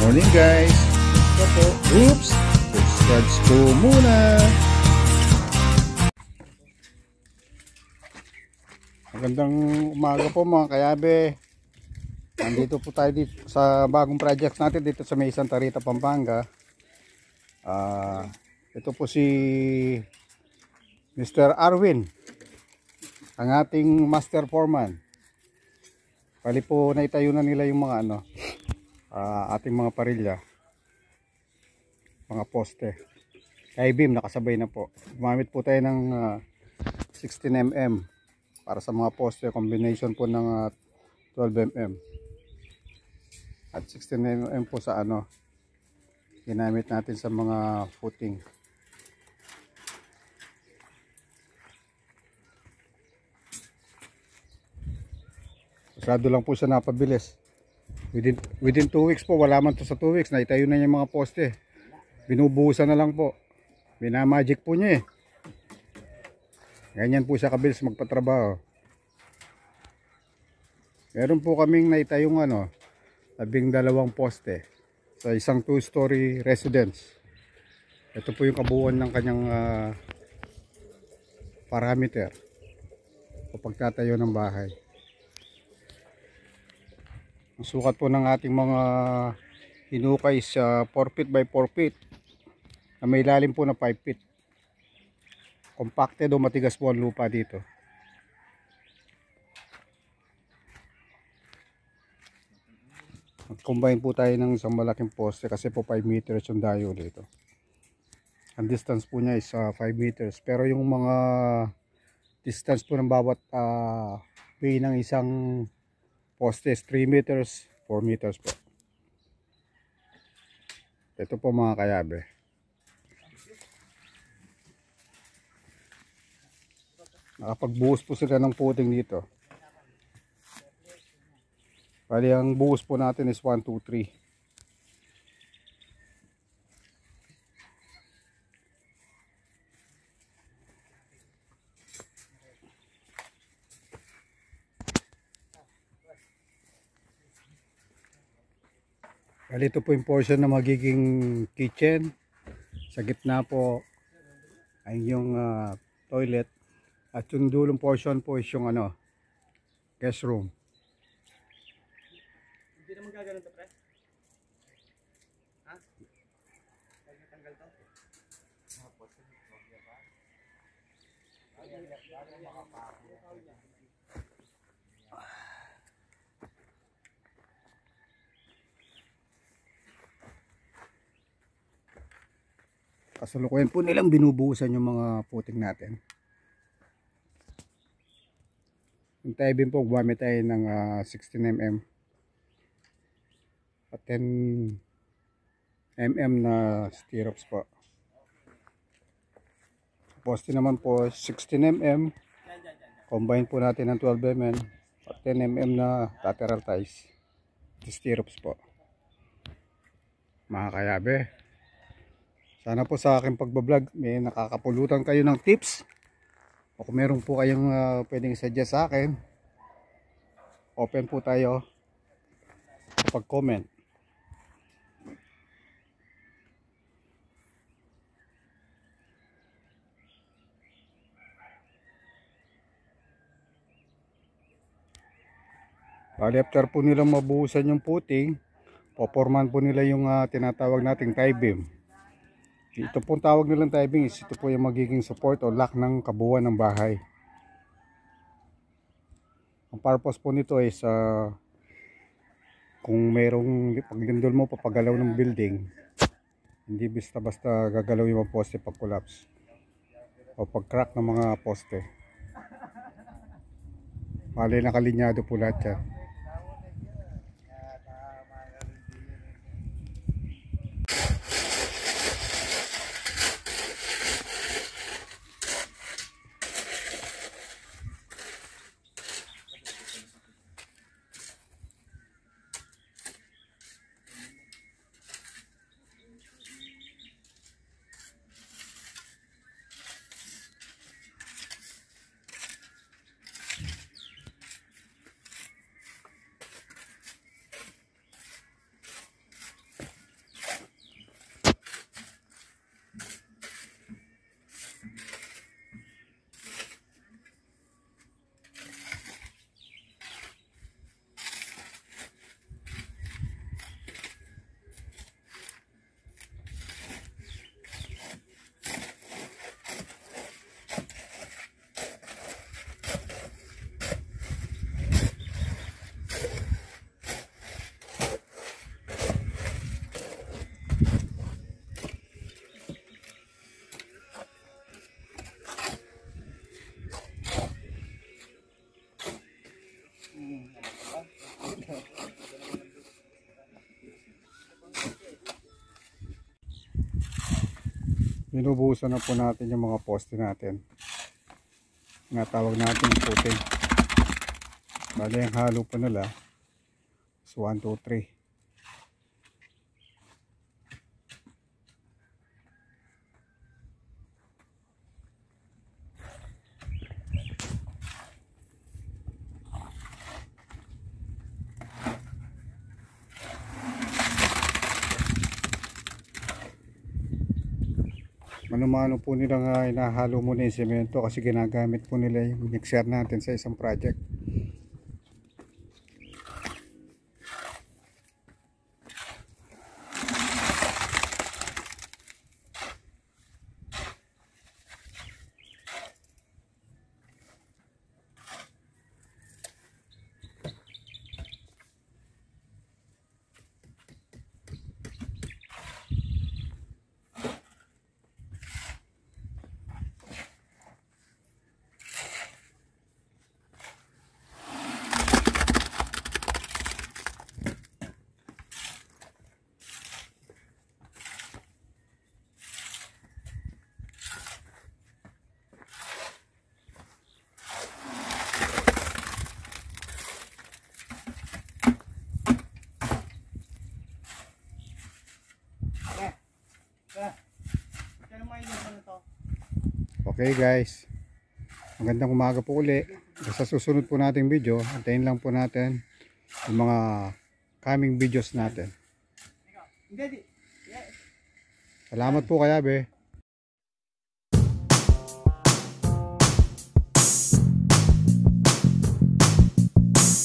morning guys. Ito po. Oops! Subscribe ko muna. Magandang umaga po mga kayabe. Nandito po tayo dito sa bagong projects natin dito sa May Santa Rita, Pampanga. Ito po si Mr. Arwin, ang ating master foreman. Bali po naitayo na nila yung mga ating mga parilya, mga poste. I-beam nakasabay na po. Gumamit po tayo ng 16mm para sa mga poste, combination po ng 12mm at 16mm po sa ginamit natin sa mga footing. Masyado lang po siya napabilis. Within 2 weeks po, wala man to sa 2 weeks, naitayo na yung mga poste. Binubuhusan na lang po. Binamagic po niya eh. Ganyan po siya kabilis magpatrabaho. Meron po kaming naitayong 12 poste sa isang 2-story residence. Ito po yung kabuuan ng kanyang parameter o pagtatayo ng bahay. Ang sukat po ng ating mga hinukay is 4 feet by 4 feet na may lalim po na 5 feet. Compacted o matigas po ang lupa dito. Mag-combine po tayo ng isang malaking poste kasi po 5 meters yung dayo dito. Ang distance po niya is 5 meters. Pero yung mga distance po ng bawat bay ng isang poste is 3 meters, 4 meters po. Ito po mga kayabe. Nakapagbuhos po sila ng footing dito. Bali ang buhos po natin is 1, 2, 3. Bali ito po yung portion na magiging kitchen. Sa gitna po ay yung toilet. At yung dulong portion po is yung guest room. Hindi naman gagawin to, pre? Ha? Pag natanggal to? Kasalukuyan po nilang binubuhusan yung mga footing natin. Yung tie-beam po, gumamit tayo ng 16mm at 10mm na stirrups po. Poste naman po 16mm, combine po natin ng 12mm at 10mm na lateral ties, stirrups po. Mga kayabe, sana po sa aking pagbablog may nakakapulutan kayo ng tips o kung meron po kayong pwedeng suggest sa akin, open po tayo kapag comment. Bali after po nilang mabuhusan yung footing, poporman po nila yung tinatawag nating tie-beam. Ito pong tawag nilang tie-beam is ito po yung magiging support o lock ng kabuuan ng bahay. Ang purpose po nito is kung mayroong paglindol mo papagalaw ng building, hindi basta-basta gagalaw yung mga poste pag collapse o pag crack ng mga poste. Bali nakalinyado po lahat yan. Binubuhusan na po natin yung mga poste natin. Tinatawag natin puting. Bali ang halo po nila is 1, 2, 3. Mano-mano po nilang inahalo muna yung semento kasi ginagamit po nila yung mixer natin sa isang project. Okay guys, magandang umaga po uli. Sa susunod po nating video, antayin lang po natin yung mga coming videos natin. Salamat po kaya be.